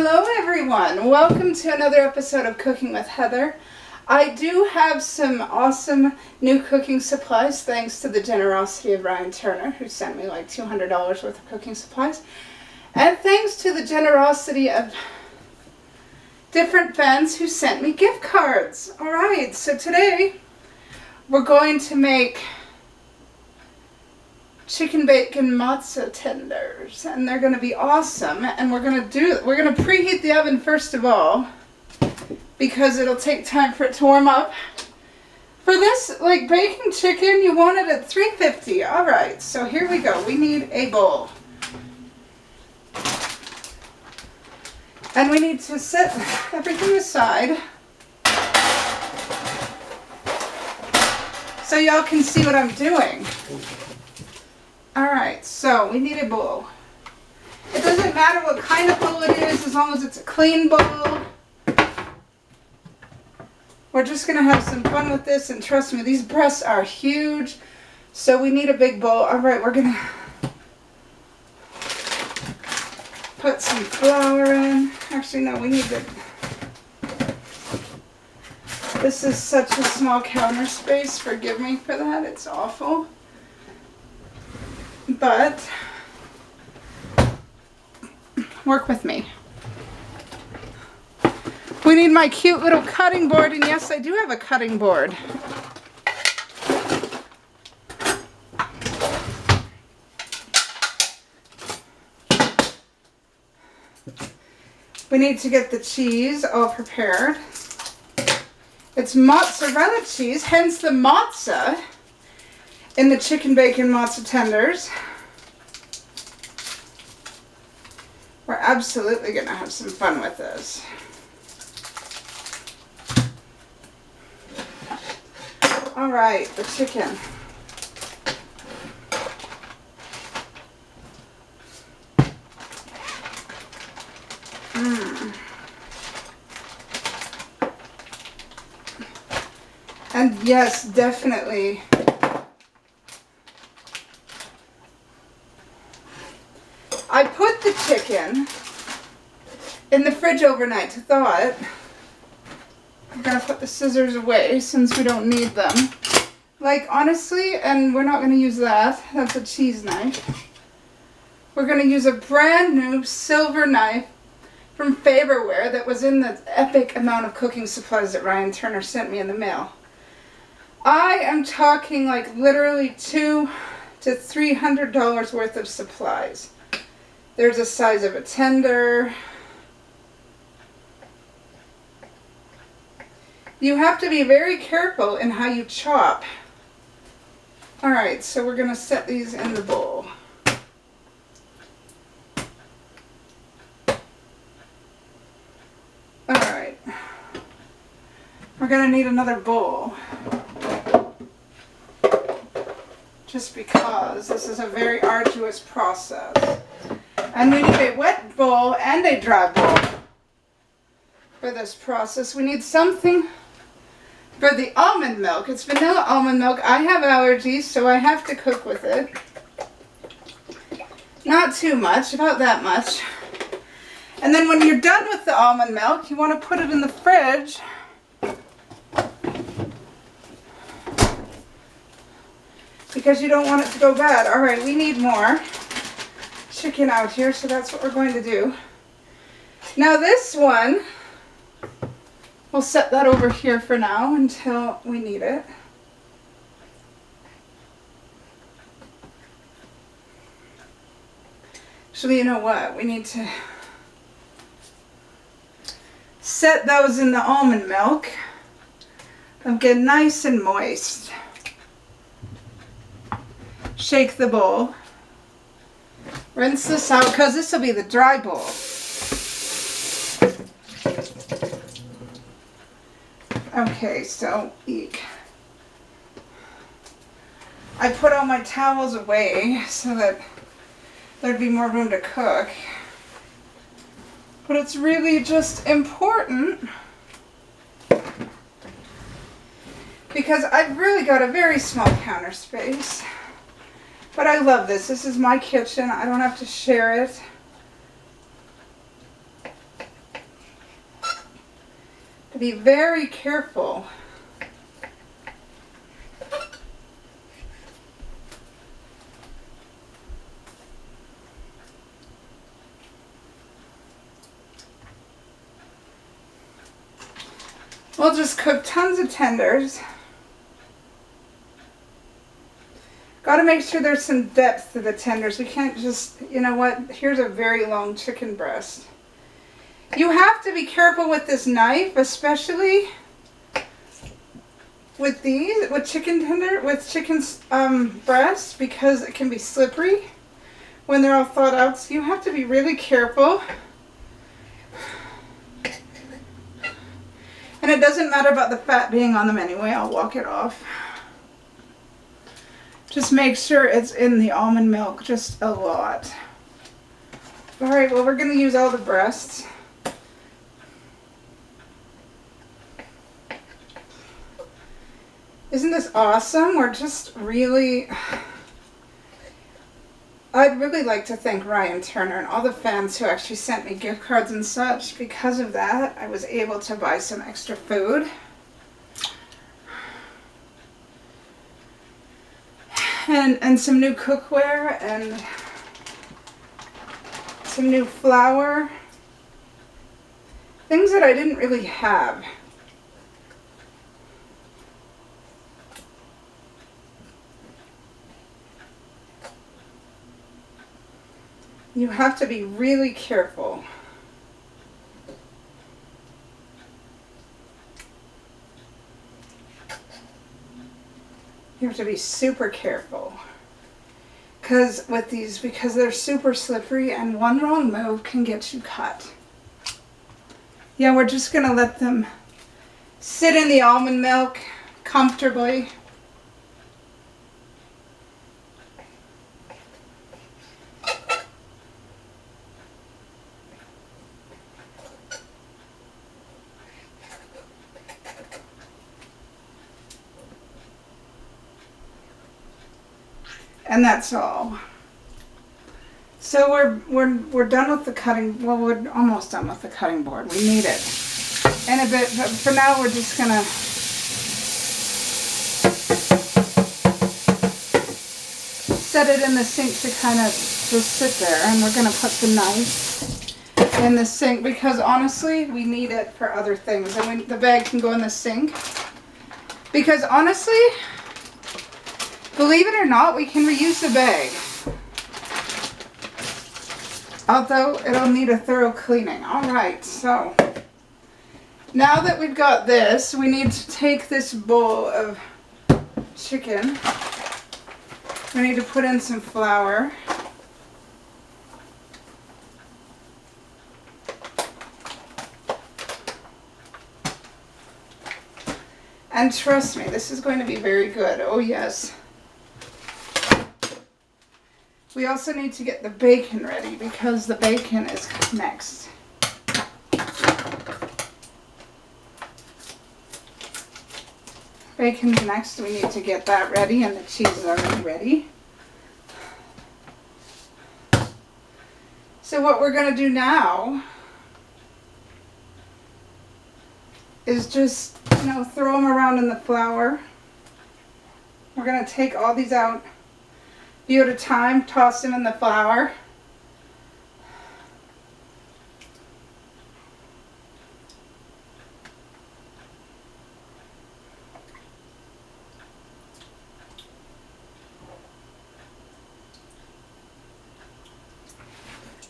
Hello everyone, welcome to another episode of Cooking with Heather. I do have some awesome new cooking supplies thanks to the generosity of Ryan Turner, who sent me like $200 worth of cooking supplies. And thanks to the generosity of different fans who sent me gift cards. Alright, so today we're going to make chicken bacon matzo tenders, and they're going to be awesome. And we're going to preheat the oven first of all, because it'll take time for it to warm up. For this, like baking chicken, you want it at 350. All right, so here we go. We need a bowl, and we need to set everything aside so y'all can see what I'm doing. Alright, so we need a bowl. It doesn't matter what kind of bowl it is, as long as it's a clean bowl. We're just going to have some fun with this, and trust me, these breasts are huge, so we need a big bowl. Alright, we're going to put some flour in. Actually, no, we need to... This is such a small counter space, forgive me for that, it's awful. But work with me. We need my cute little cutting board, and yes, I do have a cutting board. We need to get the cheese all prepared. It's mozzarella cheese, hence the mozza in the chicken bacon matzo tenders. We're absolutely going to have some fun with this. All right, the chicken. And yes, definitely. I put the chicken in the fridge overnight to thaw it. I'm going to put the scissors away since we don't need them. Like, honestly, and we're not going to use that. That's a cheese knife. We're going to use a brand new silver knife from Faberware that was in the epic amount of cooking supplies that Ryan Turner sent me in the mail. I am talking like literally $200 to $300 worth of supplies. There's a size of a tender. You have to be very careful in how you chop. Alright, so we're going to set these in the bowl. Alright. We're going to need another bowl. Just because this is a very arduous process. And we need a wet bowl and a dry bowl for this process. We need something for the almond milk. It's vanilla almond milk. I have allergies, so I have to cook with it. Not too much, about that much. And then when you're done with the almond milk, you want to put it in the fridge. Because you don't want it to go bad. Alright, we need more chicken out here, so that's what we're going to do. Now this one, we'll set that over here for now until we need it. Actually, you know what? We need to set those in the almond milk and get nice and moist. Shake the bowl. Rinse this out because this will be the dry bowl. Okay, so eek. I put all my towels away so that there'd be more room to cook. But it's really just important because I've really got a very small counter space. But I love this. This is my kitchen. I don't have to share it. be very careful. We'll just cook tons of tenders. Got to make sure there's some depth to the tenders. We can't just, you know what, here's a very long chicken breast. You have to be careful with this knife, especially with these, with chicken breast, because it can be slippery when they're all thawed out. So you have to be really careful. And it doesn't matter about the fat being on them anyway. I'll walk it off. Just make sure it's in the almond milk just a lot. All right, well, we're going to use all the breasts. Isn't this awesome? We're just really... I'd really like to thank Ryan Turner and all the fans who actually sent me gift cards and such. Because of that, I was able to buy some extra food. And some new cookware and some new flour. Things that I didn't really have. You have to be really careful. You have to be super careful. Because they're super slippery and one wrong move can get you cut. Yeah, we're just going to let them sit in the almond milk comfortably. And that's all. So we're done with the cutting. Well, we're almost done with the cutting board. We need it in a bit, but for now we're just gonna set it in the sink to kind of just sit there, and we're gonna put the knife in the sink because honestly, we need it for other things. And the bag can go in the sink because honestly, believe it or not, we can reuse the bag. Although it'll need a thorough cleaning. Alright, so now that we've got this, we need to take this bowl of chicken. We need to put in some flour. And trust me, this is going to be very good. Oh yes. We also need to get the bacon ready because the bacon is next. Bacon's next. We need to get that ready, and the cheese is already ready. So what we're going to do now is just, throw them around in the flour. We're going to take all these out. Few at a time, toss them in the flour.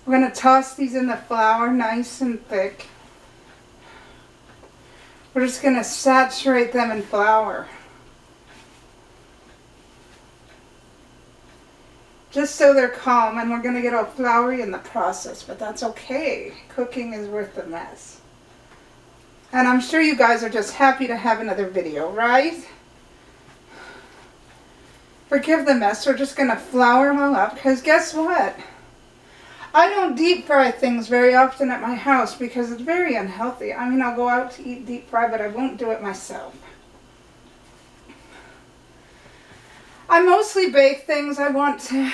We're going to toss these in the flour nice and thick. We're just going to saturate them in flour. Just so they're calm, and we're going to get all floury in the process, but that's okay. Cooking is worth the mess. And I'm sure you guys are just happy to have another video, right? Forgive the mess. We're just going to flour them all up, because guess what? I don't deep fry things very often at my house because it's very unhealthy. I mean, I'll go out to eat deep fry, but I won't do it myself. I mostly bake things I want to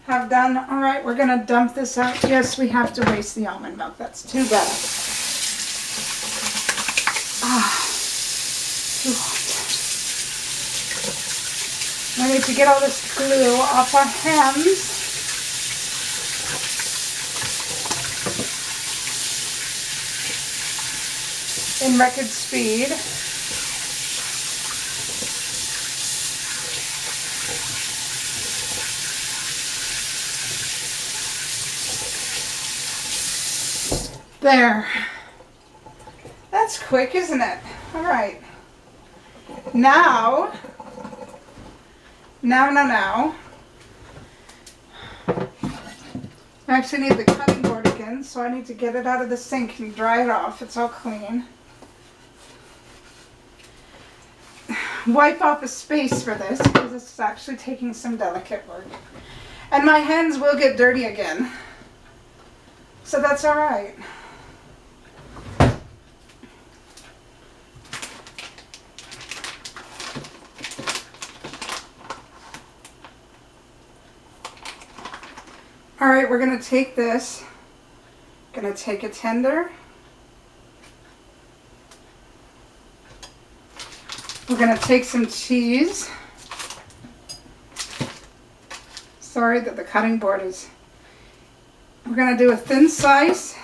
have done. All right, we're going to dump this out. Yes, we have to waste the almond milk. That's too bad. Too hot. We need to get all this glue off our hands. In record speed. There. That's quick, isn't it? All right. Now. I actually need the cutting board again, so I need to get it out of the sink and dry it off. It's all clean. Wipe off a space for this because this is actually taking some delicate work. And my hands will get dirty again. So that's all right. All right, we're going to take this. Going to take a tender. We're going to take some cheese. Sorry that the cutting board is... We're going to do a thin slice.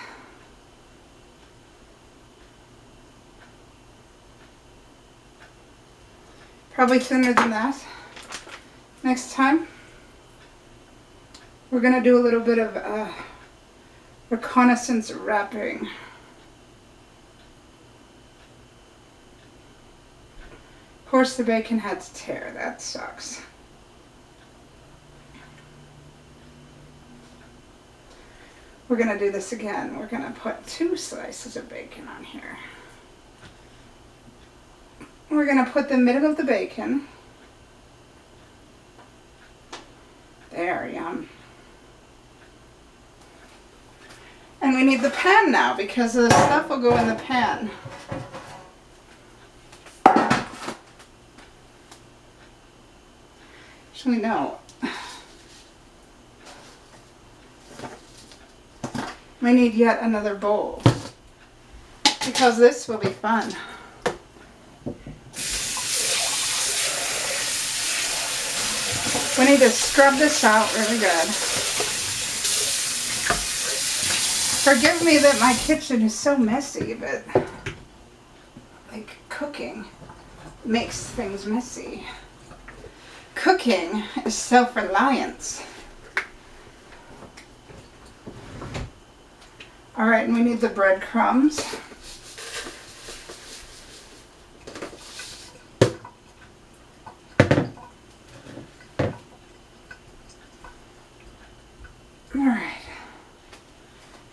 Probably thinner than that. Next time. We're going to do a little bit of reconnaissance wrapping. Of course the bacon had to tear. That sucks. We're going to do this again. We're going to put 2 slices of bacon on here. We're going to put the middle of the bacon. There, yum. And we need the pan now because the stuff will go in the pan. Actually, no. We need yet another bowl because this will be fun. We need to scrub this out really good. Forgive me that my kitchen is so messy, but like cooking makes things messy. Cooking is self-reliance. All right, and we need the breadcrumbs. All right.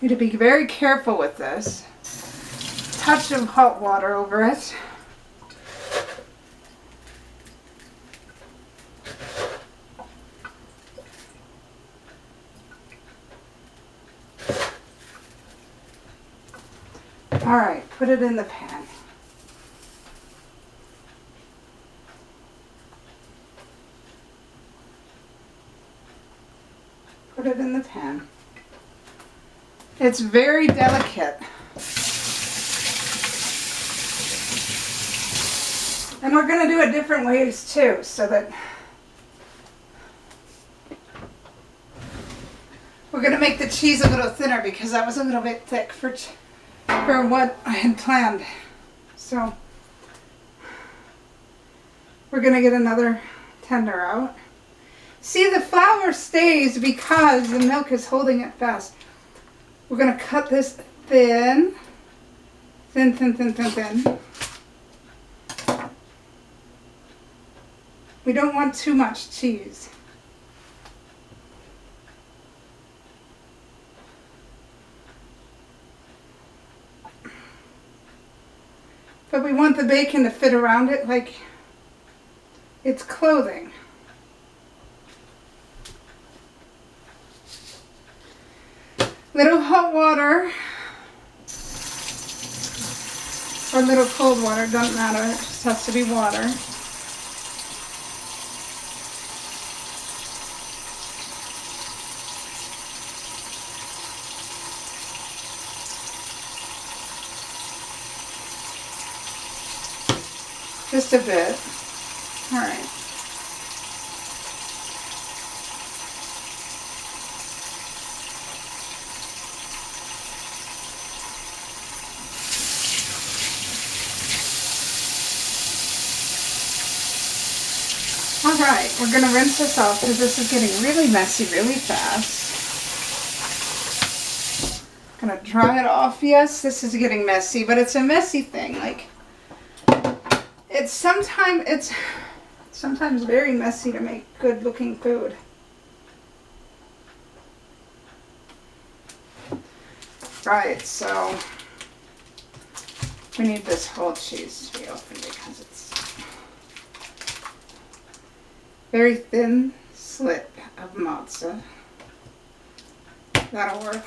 Need to be very careful with this. Touch of hot water over it. All right, put it in the pan. Put it in the pan. It's very delicate. And we're going to do it different ways too, so that we're going to make the cheese a little thinner because that was a little bit thick for what I had planned. So we're going to get another tender out. See, the flour stays because the milk is holding it fast. We're going to cut this thin. Thin, thin, thin, thin, thin. We don't want too much cheese. But we want the bacon to fit around it like it's clothing. Little hot water or little cold water, doesn't matter, it just has to be water. Just a bit. All right. All right, we're gonna rinse this off because this is getting really messy really fast. Gonna dry it off. Yes, this is getting messy, but it's a messy thing. Like, it's sometimes very messy to make good looking food. Right, so we need this whole cheese to be open because it's very thin slit of mozza. That'll work.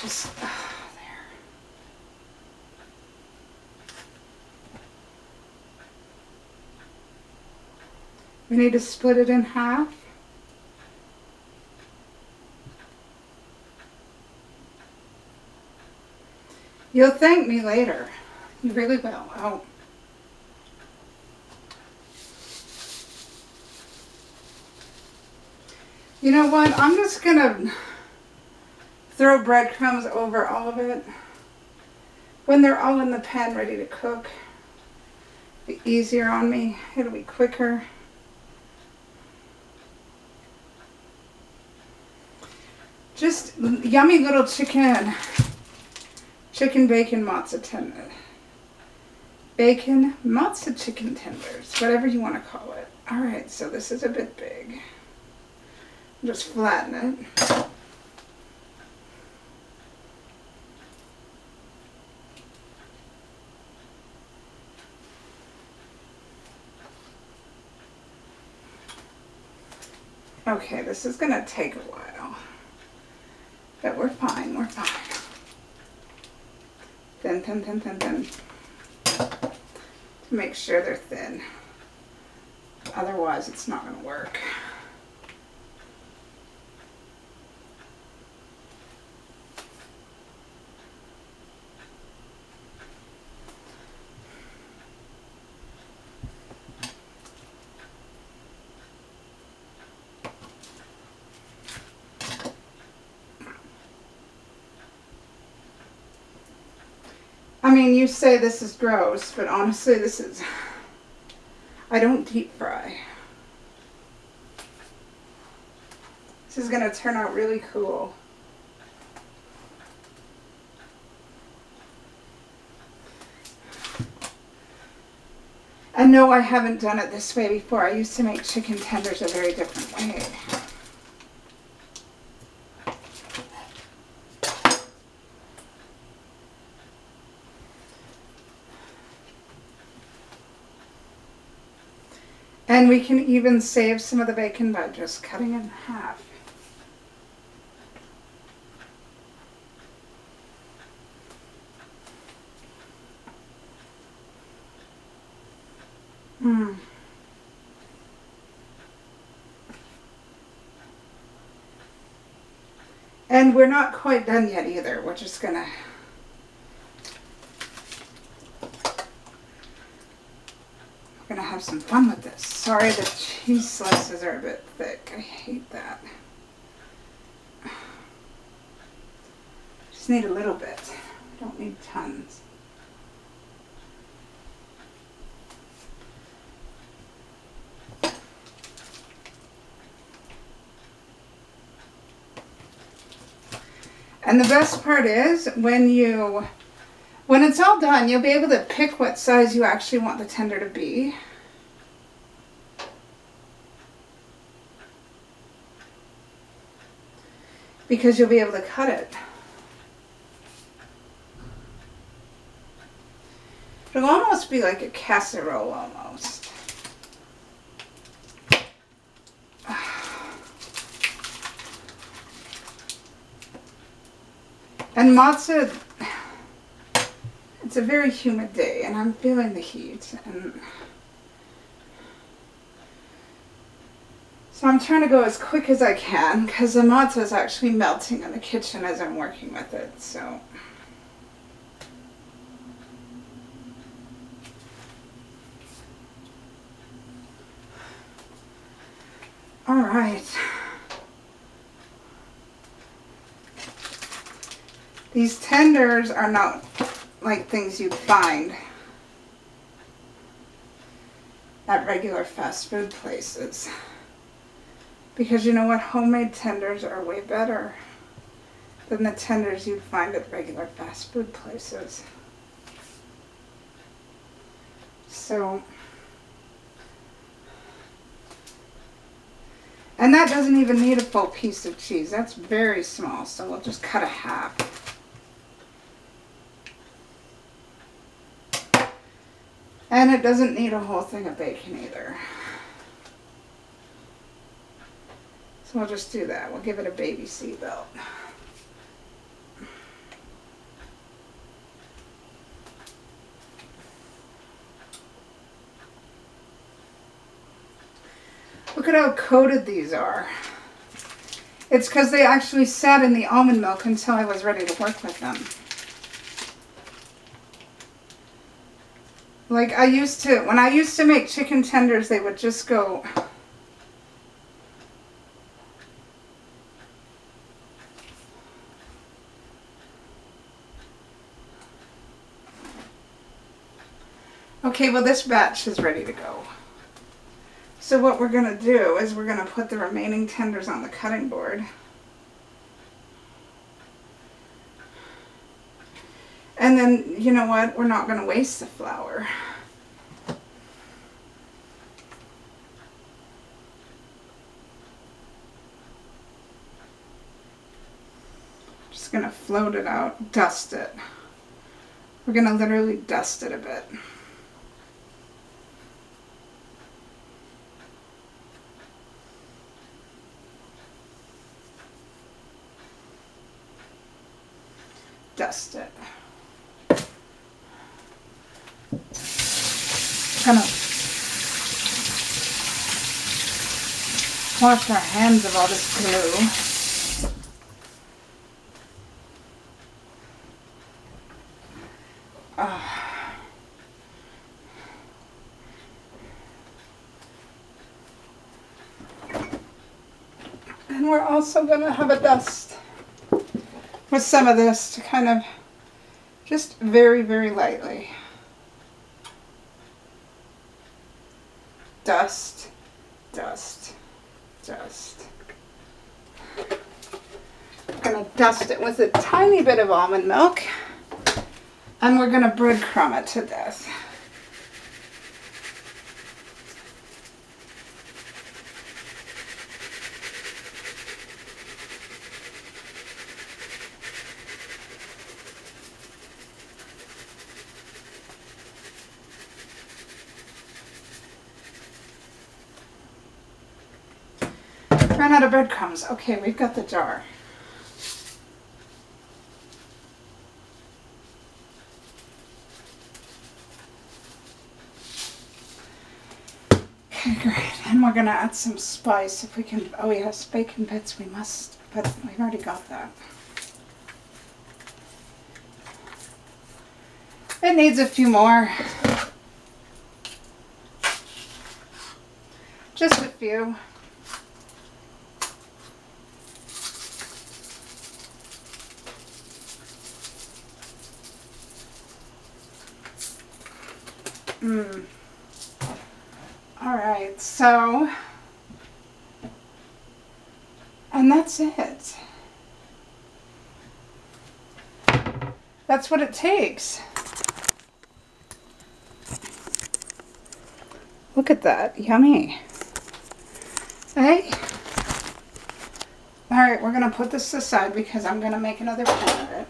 Just there. We need to split it in half. You'll thank me later. You really will. Oh. You know what? I'm just gonna throw breadcrumbs over all of it. When they're all in the pan ready to cook, it'll be easier on me. It'll be quicker. Just yummy little chicken bacon matzo tender. Bacon matzo chicken tenders, whatever you want to call it. All right, so this is a bit big. Just flatten it. Okay, this is gonna take a while, but we're fine, we're fine. Thin. To make sure they're thin. Otherwise, it's not gonna work. I mean, you say this is gross, but honestly, I don't deep fry. This is gonna turn out really cool. And no, I haven't done it this way before. I used to make chicken tenders a very different way. And we can even save some of the bacon by just cutting it in half. And we're not quite done yet either. We're just gonna have some fun with this. Sorry, the cheese slices are a bit thick. I hate that. Just need a little bit. Don't need tons. And the best part is when it's all done, you'll be able to pick what size you actually want the tender to be. Because you'll be able to cut it. It'll almost be like a casserole almost. And matzo, it's a very humid day and I'm feeling the heat, and So I'm trying to go as quick as I can because the matzo is actually melting in the kitchen as I'm working with it. So. All right. These tenders are not like things you'd find at regular fast food places. Because you know what? Homemade tenders are way better than the tenders you'd find at regular fast food places. So, and that doesn't even need a full piece of cheese. That's very small, so we'll just cut a half. And it doesn't need a whole thing of bacon either. So we'll just do that. We'll give it a baby seatbelt. Look at how coated these are. It's because they actually sat in the almond milk until I was ready to work with them. Like when I used to make chicken tenders, they would just go... Okay, well this batch is ready to go. So what we're going to do is we're going to put the remaining tenders on the cutting board. And then, you know what? We're not going to waste the flour. Just going to float it out, dust it. We're going to literally dust it a bit. Dust it. Kind of wash our hands of all this glue. And we're also going to have a dust with some of this to kind of just very, very lightly. Dust, dust, dust. I'm going to dust it with a tiny bit of almond milk, and we're going to breadcrumb it to death. Ran out of breadcrumbs. Okay, we've got the jar. Okay, great. And we're going to add some spice if we can. Oh, yes, bacon bits we must, but we've already got that. It needs a few more. Just a few. All right, so, and that's it. That's what it takes. Look at that, yummy. Hey. All right, we're gonna put this aside because I'm gonna make another pan of it.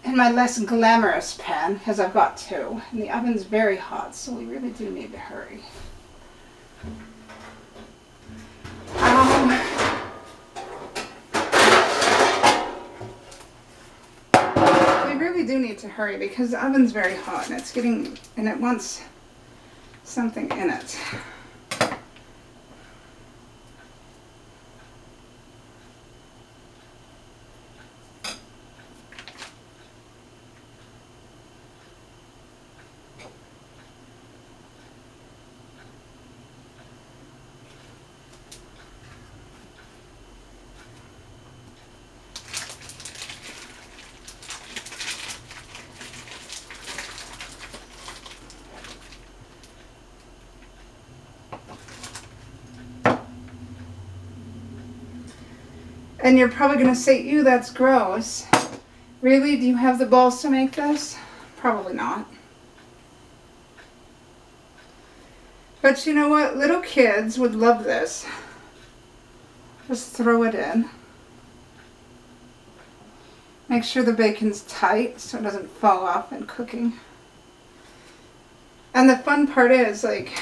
In my less glamorous pan, because I've got two. And the oven's very hot, so we really do need to hurry. We really do need to hurry because the oven's very hot and it's getting, and it wants something in it. And you're probably going to say, ew, that's gross. Really? Do you have the balls to make this? Probably not. But you know what? Little kids would love this. Just throw it in. Make sure the bacon's tight so it doesn't fall off in cooking. And the fun part is, like,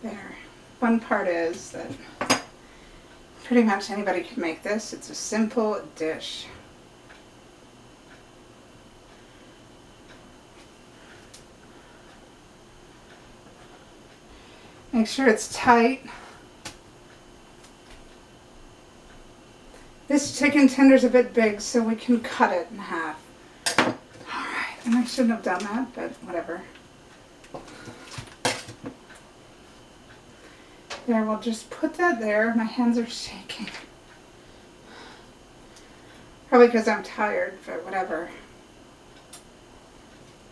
there. Fun part is that pretty much anybody can make this. It's a simple dish. Make sure it's tight. This chicken tender's a bit big, so we can cut it in half. Alright, and I shouldn't have done that, but whatever. There, we'll just put that there. My hands are shaking. Probably because I'm tired, but whatever.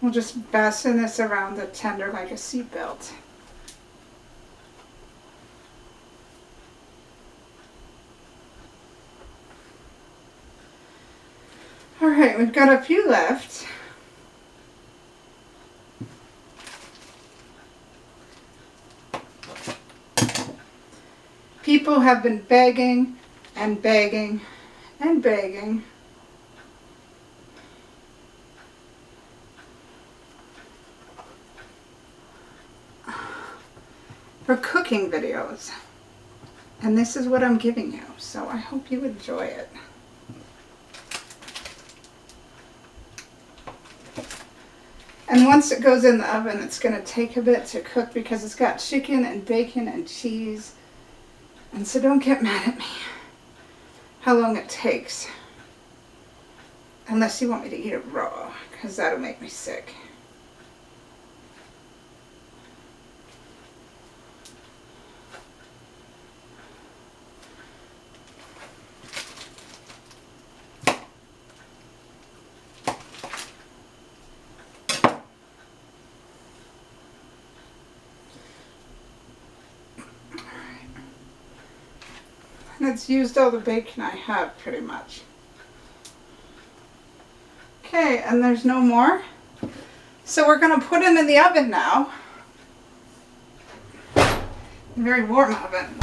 We'll just fasten this around the tender like a seatbelt. Alright, we've got a few left. People have been begging and begging and begging for cooking videos. And this is what I'm giving you, so I hope you enjoy it. And once it goes in the oven, it's going to take a bit to cook because it's got chicken and bacon and cheese. And so don't get mad at me how long it takes. Unless you want me to eat it raw, because that'll make me sick. And it's used all the bacon I have, pretty much. Okay, and there's no more. So we're going to put them in the oven now. A very warm oven.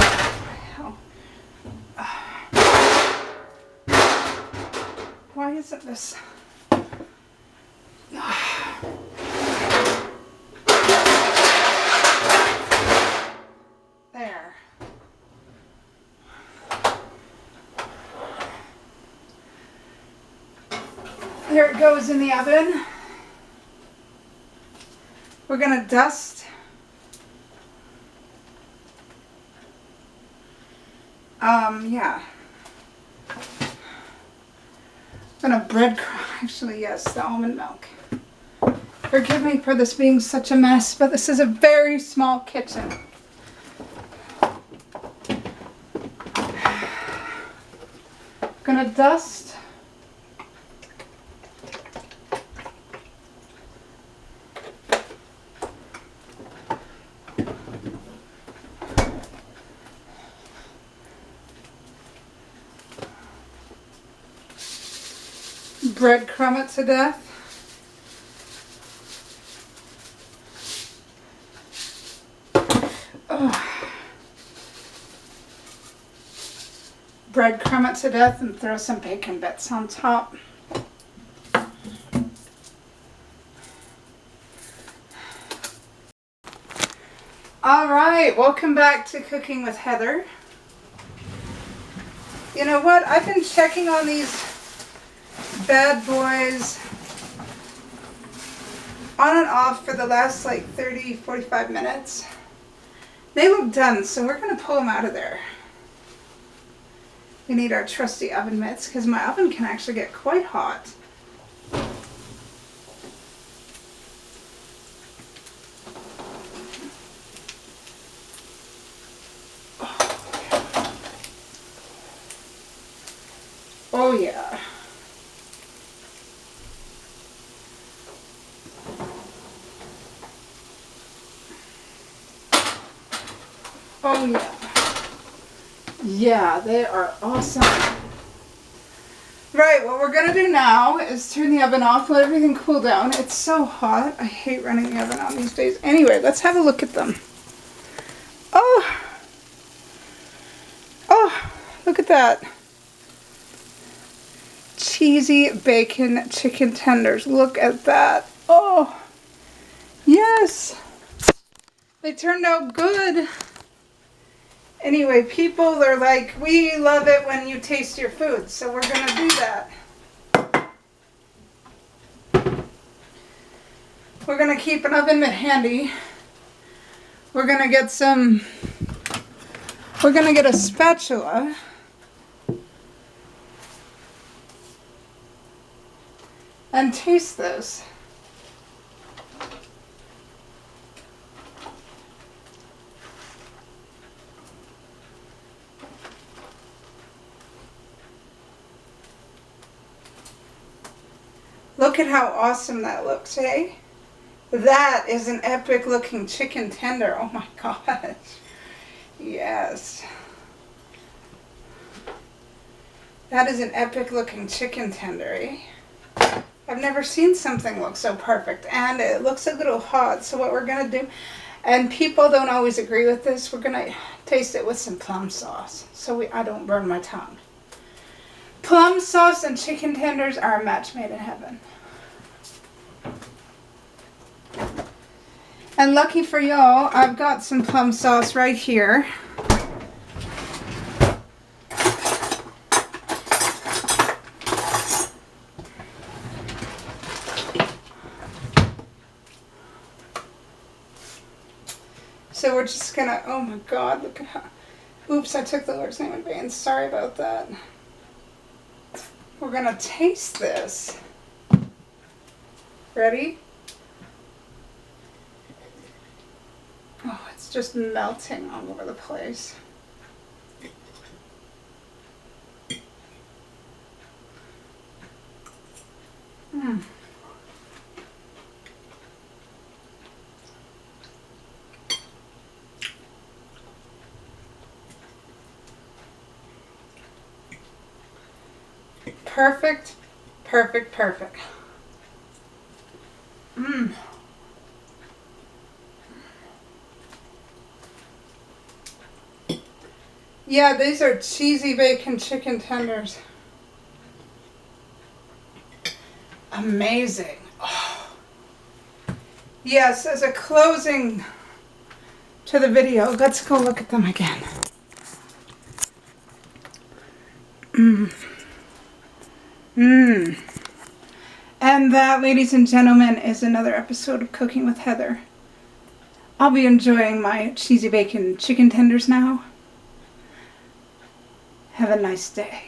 Why isn't this? There. There it goes in the oven. We're going to dust yeah. I'm going to breadcrumb, actually, yes, the almond milk. Forgive me for this being such a mess, but this is a very small kitchen. Going to dust breadcrumb it to death. Breadcrumb it to death and throw some bacon bits on top. Alright, welcome back to Cooking with Heather. You know what? I've been checking on these bad boys on and off for the last like 30-45 minutes. They look done, so we're going to pull them out of there. We need our trusty oven mitts because my oven can actually get quite hot. Oh yeah. Oh yeah. Yeah, they are awesome. Right, what we're gonna do now is turn the oven off, let everything cool down. It's so hot. I hate running the oven on these days. Anyway, let's have a look at them. Oh! Oh, look at that. Cheesy bacon chicken tenders. Look at that. Oh, yes. They turned out good. Anyway, people are like, we love it when you taste your food, so we're going to do that. We're going to keep an oven mitt handy. We're going to get a spatula. And taste this. Look at how awesome that looks, eh? That is an epic looking chicken tender. Oh my gosh. Yes. That is an epic looking chicken tender, eh? I've never seen something look so perfect. And it looks a little hot, so what we're going to do, and people don't always agree with this, we're going to taste it with some plum sauce so I don't burn my tongue. Plum sauce and chicken tenders are a match made in heaven. And lucky for y'all, I've got some plum sauce right here. So we're just gonna, oh my God, look at how, oops, I took the Lord's name in vain. Sorry about that. We're gonna taste this. Ready? Oh, it's just melting all over the place. Mm. Perfect, perfect, perfect. Mmm. Yeah, these are cheesy bacon chicken tenders. Amazing. Oh. Yes, as a closing to the video, let's go look at them again. Mmm. Mmm. And that, ladies and gentlemen, is another episode of Cooking with Heather. I'll be enjoying my cheesy bacon chicken tenders now. Have a nice day.